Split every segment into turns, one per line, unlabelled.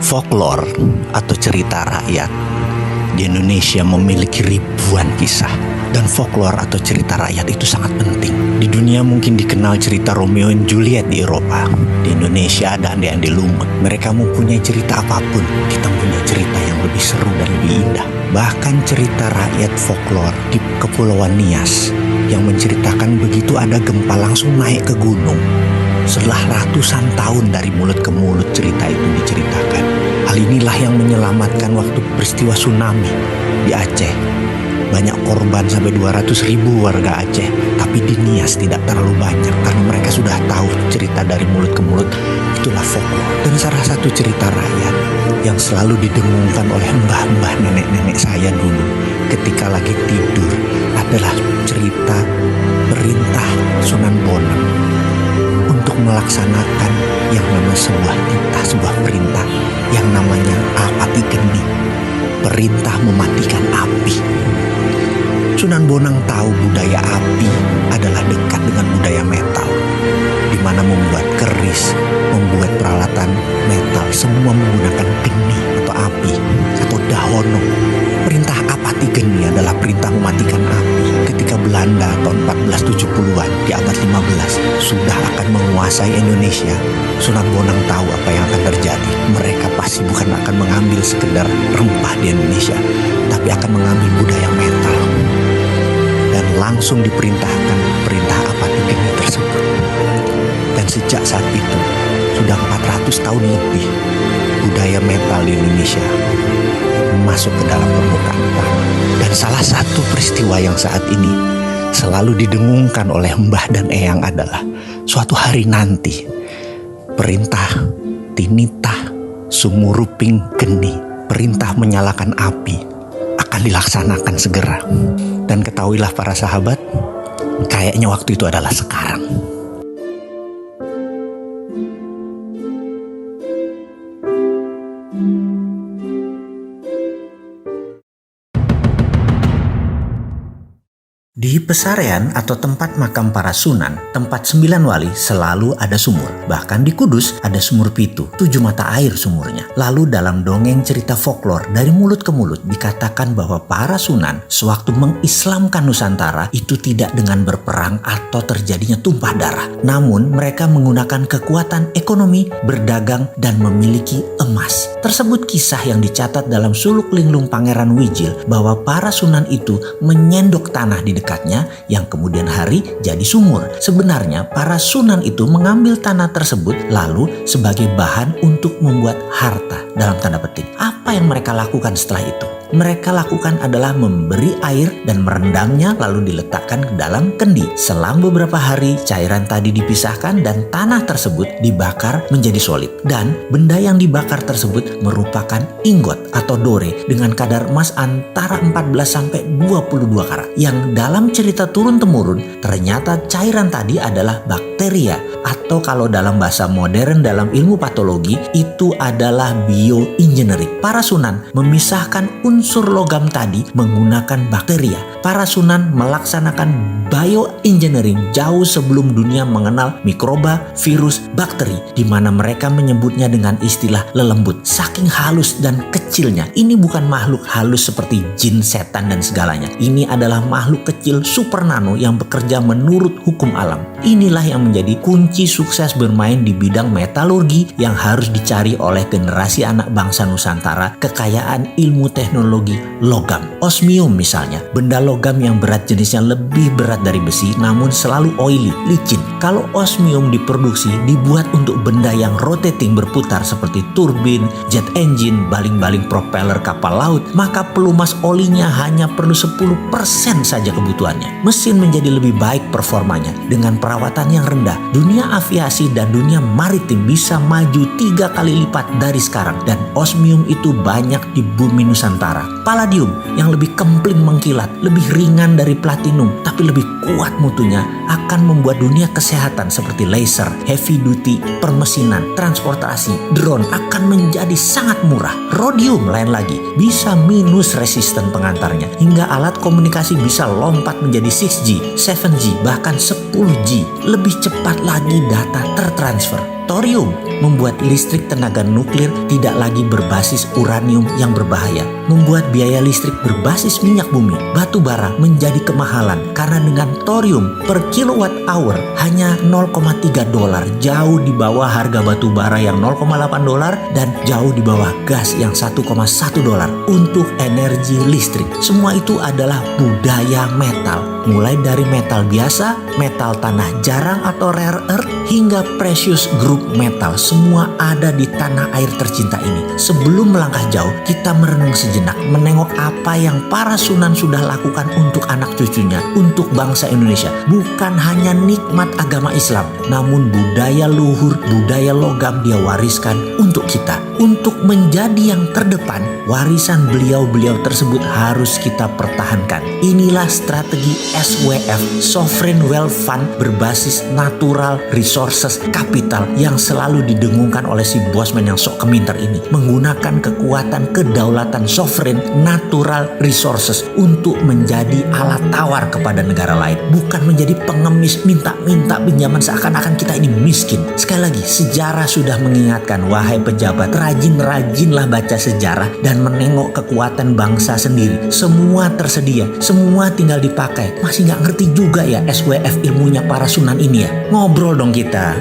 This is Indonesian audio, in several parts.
Folklore atau cerita rakyat di Indonesia memiliki ribuan kisah. Dan folklore atau cerita rakyat itu sangat penting. Di dunia mungkin dikenal cerita Romeo and Juliet di Eropa. Di Indonesia ada Ande-Ande Lumut. Mereka mempunyai cerita apapun. Kita punya cerita yang lebih seru dan lebih indah. Bahkan cerita rakyat folklore di Kepulauan Nias yang menceritakan begitu ada gempa langsung naik ke gunung. Setelah ratusan tahun dari mulut ke mulut cerita itu diceritakan. Hal inilah yang menyelamatkan waktu peristiwa tsunami di Aceh. Banyak korban sampai 200.000 warga Aceh. Tapi di Nias tidak terlalu banyak karena mereka sudah tahu cerita dari mulut ke mulut. Itulah folklore. Dan salah satu cerita rakyat yang selalu didengungkan oleh mbah-mbah nenek-nenek saya dulu ketika lagi tidur adalah cerita perintah Sunan Bonang untuk melaksanakan yang namanya sebuah perintah yang namanya Apati Geni, perintah mematikan api. Sunan Bonang tahu budaya api adalah dekat dengan budaya metal, di mana membuat keris, membuat peralatan metal semua menggunakan geni atau api atau dahono. Perintah Apati Geni adalah perintah mematikan api. Ketika Belanda tahun 1470-an di abad 15 sudah akan menguasai Indonesia, Sunan Bonang tahu apa yang akan terjadi. Mereka pasti bukan akan mengambil sekedar rempah di Indonesia, tapi akan mengambil budaya metal. Dan langsung diperintahkan perintah Apati Geni tersebut. Dan sejak saat itu sudah 400 tahun lebih budaya metal di Indonesia masuk ke dalam permukaan tanah. Dan salah satu peristiwa yang saat ini selalu didengungkan oleh mbah dan eyang adalah suatu hari nanti perintah Tinitah Sumuruping Geni, perintah menyalakan api, akan dilaksanakan segera. Dan ketahuilah para sahabat, kayaknya waktu itu adalah sekarang. Di Pesarean atau tempat makam para sunan, tempat 9 wali selalu ada sumur. Bahkan di Kudus ada sumur Pitu, 7 mata air sumurnya. Lalu dalam dongeng cerita folklore dari mulut ke mulut dikatakan bahwa para sunan sewaktu mengislamkan Nusantara itu tidak dengan berperang atau terjadinya tumpah darah. Namun mereka menggunakan kekuatan ekonomi, berdagang, dan memiliki emas. Tersebut kisah yang dicatat dalam suluk linglung Pangeran Wijil bahwa para sunan itu menyendok tanah di dekatnya yang kemudian hari jadi sumur. Sebenarnya para sunan itu mengambil tanah tersebut lalu sebagai bahan untuk membuat harta dalam tanda petik. Apa yang mereka lakukan setelah itu? Mereka lakukan adalah memberi air dan merendamnya lalu diletakkan ke dalam kendi. Selang beberapa hari cairan tadi dipisahkan dan tanah tersebut dibakar menjadi solid. Dan benda yang dibakar tersebut merupakan ingot atau dore dengan kadar emas antara 14 sampai 22 karat. Yang dalam cerita turun-temurun ternyata cairan tadi adalah bakteria atau kalau dalam bahasa modern dalam ilmu patologi itu adalah bioengineering. Para sunan memisahkan unsur logam tadi menggunakan bakteria. Para sunan melaksanakan bioengineering jauh sebelum dunia mengenal mikroba, virus, bakteri, di mana mereka menyebutnya dengan istilah lelembut. Saking halus dan kecilnya, ini bukan makhluk halus seperti jin, setan, dan segalanya. Ini adalah makhluk kecil super nano yang bekerja menurut hukum alam. Inilah yang menjadi kunci sukses bermain di bidang metalurgi yang harus dicari oleh generasi anak bangsa Nusantara, kekayaan ilmu teknologi logam. Osmium misalnya, benda logam yang berat jenisnya lebih berat dari besi namun selalu oily, licin. Kalau osmium diproduksi dibuat untuk benda yang rotating berputar seperti turbin, jet engine, baling-baling propeller kapal laut, maka pelumas olinya hanya perlu 10% saja kebutuhannya. Mesin menjadi lebih baik performanya dengan perawatan yang rendah. Dunia aviasi dan dunia maritim bisa maju 3 kali lipat dari sekarang dan osmium itu banyak di bumi Nusantara. bara. Palladium yang lebih kempling mengkilat, lebih ringan dari platinum, tapi lebih kuat mutunya, akan membuat dunia kesehatan seperti laser, heavy duty, permesinan, transportasi, drone akan menjadi sangat murah. Rhodium lain lagi, bisa minus resisten pengantarnya, hingga alat komunikasi bisa lompat menjadi 6G, 7G, bahkan 10G. Lebih cepat lagi data tertransfer. Thorium membuat listrik tenaga nuklir tidak lagi berbasis uranium yang berbahaya, membuat biaya listrik berbasis minyak bumi, batu bara menjadi kemahalan karena dengan thorium per kilowatt hour hanya $0,3, jauh di bawah harga batu bara yang $0,8 dan jauh di bawah gas yang $1,1 untuk energi listrik. Semua itu adalah budaya metal, mulai dari metal biasa, metal tanah jarang atau rare earth, hingga precious group metal, semua ada di tanah air tercinta ini. Sebelum melangkah jauh, kita merenung sejenak, menengok apa yang para Sunan sudah lakukan untuk anak cucunya, untuk bangsa Indonesia. Bukan hanya nikmat agama Islam, namun budaya luhur, budaya logam dia wariskan untuk kita. Untuk menjadi yang terdepan, warisan beliau-beliau tersebut harus kita pertahankan. Inilah strategi SWF, Sovereign Wealth Fund, berbasis natural resources capital yang selalu didengungkan oleh si bosman yang sok keminter ini. Menggunakan kekuatan kedaulatan sovereign natural resources untuk menjadi alat tawar kepada negara lain. Bukan menjadi pengemis minta-minta pinjaman seakan-akan kita ini miskin. Sekali lagi, sejarah sudah mengingatkan, wahai pejabat, rajin-rajinlah baca sejarah dan menengok kekuatan bangsa sendiri. Semua tersedia, semua tinggal dipakai. Masih nggak ngerti juga ya SWF ilmunya para Sunan ini ya? Ngobrol dong kita.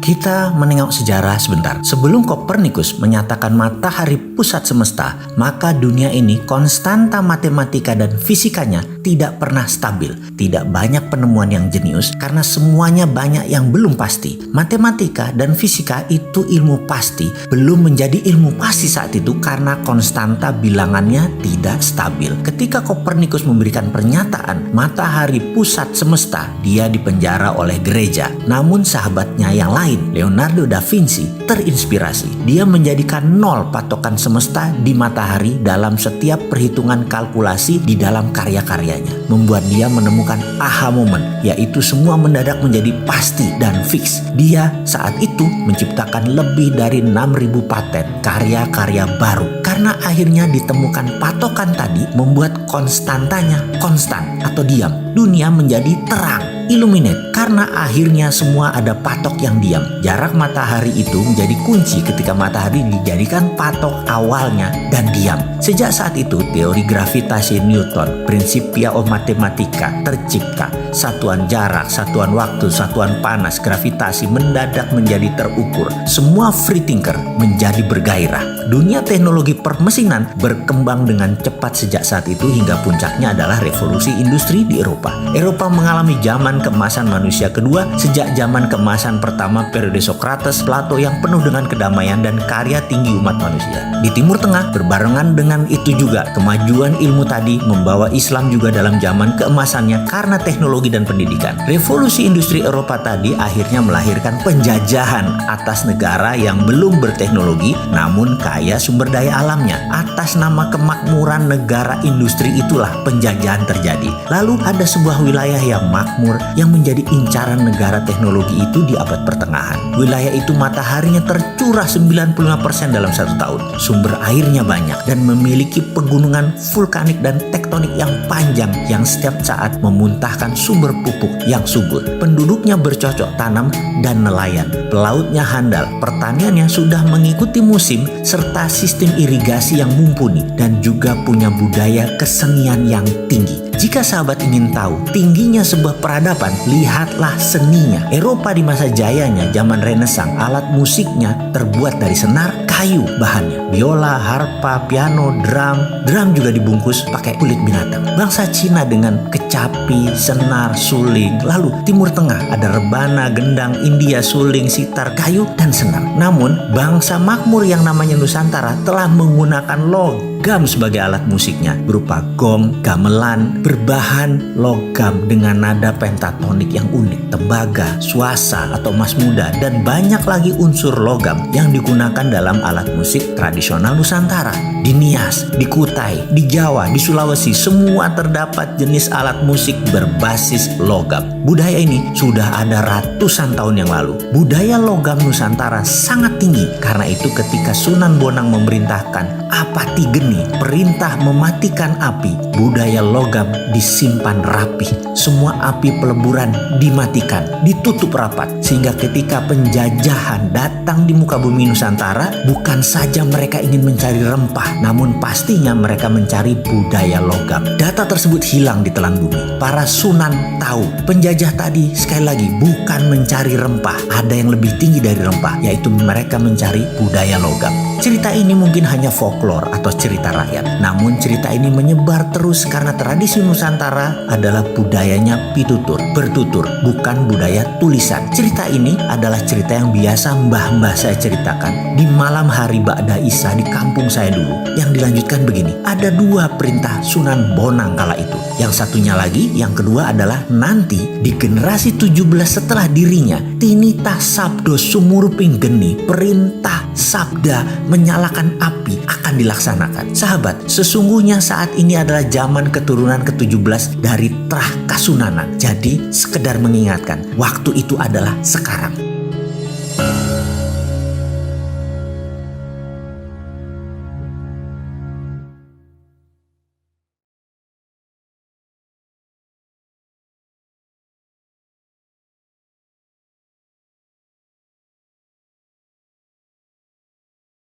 Kita menengok sejarah sebentar. Sebelum Kopernikus menyatakan matahari pusat semesta, maka dunia ini konstanta matematika dan fisikanya tidak pernah stabil. Tidak banyak penemuan yang jenius karena semuanya banyak yang belum pasti. Matematika dan fisika itu ilmu pasti, belum menjadi ilmu pasti saat itu karena konstanta bilangannya tidak stabil. Ketika Kopernikus memberikan pernyataan matahari pusat semesta, dia dipenjara oleh gereja. Namun sahabatnya yang lain, Leonardo da Vinci, terinspirasi. Dia menjadikan 0 patokan semesta di matahari dalam setiap perhitungan kalkulasi di dalam karya-karyanya. Membuat dia menemukan aha moment, yaitu semua mendadak menjadi pasti dan fix. Dia saat itu menciptakan lebih dari 6.000 paten karya-karya baru. Karena akhirnya ditemukan patokan tadi, membuat konstantanya konstan atau diam. Dunia menjadi terang, illuminate, karena akhirnya semua ada patok yang diam. Jarak matahari itu menjadi kunci ketika matahari dijadikan patok awalnya dan diam. Sejak saat itu teori gravitasi Newton, Principia of Mathematica tercipta. Satuan jarak, satuan waktu, satuan panas, gravitasi mendadak menjadi terukur. Semua free thinker menjadi bergairah. Dunia teknologi permesinan berkembang dengan cepat sejak saat itu hingga puncaknya adalah revolusi industri di Eropa. Eropa mengalami zaman keemasan manusia kedua sejak zaman keemasan pertama periode Socrates, Plato yang penuh dengan kedamaian dan karya tinggi umat manusia. Di Timur Tengah berbarengan dengan itu juga kemajuan ilmu tadi membawa Islam juga dalam zaman keemasannya karena teknologi dan pendidikan. Revolusi industri Eropa tadi akhirnya melahirkan penjajahan atas negara yang belum berteknologi namun kaya sumber daya alamnya. Atas nama kemakmuran negara industri itulah penjajahan terjadi. Lalu ada sebuah wilayah yang makmur yang menjadi incaran negara teknologi itu di abad pertengahan. Wilayah itu mataharinya tercurah 95% dalam 1 tahun. Sumber airnya banyak dan memiliki pegunungan vulkanik dan tektonik yang panjang yang setiap saat memuntahkan sumber pupuk yang subur. Penduduknya bercocok tanam dan nelayan. Pelautnya handal, pertaniannya sudah mengikuti musim serta sistem irigasi yang mumpuni dan juga punya budaya kesenian yang tinggi. Jika sahabat ingin tahu tingginya sebuah peradaban, lihatlah seninya. Eropa di masa jayanya, zaman Renaissance, alat musiknya terbuat dari senar, kayu bahannya. Biola, harpa, piano, drum. Drum juga dibungkus pakai kulit binatang. Bangsa Cina dengan kecapi, senar, suling. Lalu Timur Tengah ada rebana, gendang, India, suling, sitar, kayu, dan senar. Namun bangsa makmur yang namanya Nusantara telah menggunakan logam sebagai alat musiknya, berupa gong, gamelan, berbahan logam dengan nada pentatonik yang unik, tembaga, suasa atau mas muda, dan banyak lagi unsur logam yang digunakan dalam alat musik tradisional Nusantara. Di Nias, di Kutai, di Jawa, di Sulawesi, semua terdapat jenis alat musik berbasis logam. Budaya ini sudah ada ratusan tahun yang lalu. Budaya logam Nusantara sangat tinggi. Karena itu ketika Sunan Bonang memerintahkan apati geni, perintah mematikan api, budaya logam disimpan rapi. Semua api peleburan dimatikan, ditutup rapat. Sehingga ketika penjajahan datang di muka bumi Nusantara, bukan saja mereka ingin mencari rempah, namun pastinya mereka mencari budaya logam. Data tersebut hilang di telan bumi. Para Sunan tahu penjajah tadi sekali lagi bukan mencari rempah, ada yang lebih tinggi dari rempah, yaitu mereka mencari budaya logam. Cerita ini mungkin hanya folklore atau cerita rakyat, namun cerita ini menyebar terus karena tradisi Nusantara adalah budayanya pitutur, bertutur, bukan budaya tulisan. Cerita ini adalah cerita yang biasa mbah-mbah saya ceritakan di malam hari Ba'da Isya di kampung saya dulu, yang dilanjutkan begini. Ada 2 perintah Sunan Bonang kala itu. Yang satunya lagi, yang kedua adalah nanti di generasi 17 setelah dirinya, tinitah sabdo sumurping geni, perintah sabda menyalakan api akan dilaksanakan. Sahabat, sesungguhnya saat ini adalah zaman keturunan ke-17 dari Trah Kasunanan. Jadi sekedar mengingatkan, waktu itu adalah sekarang.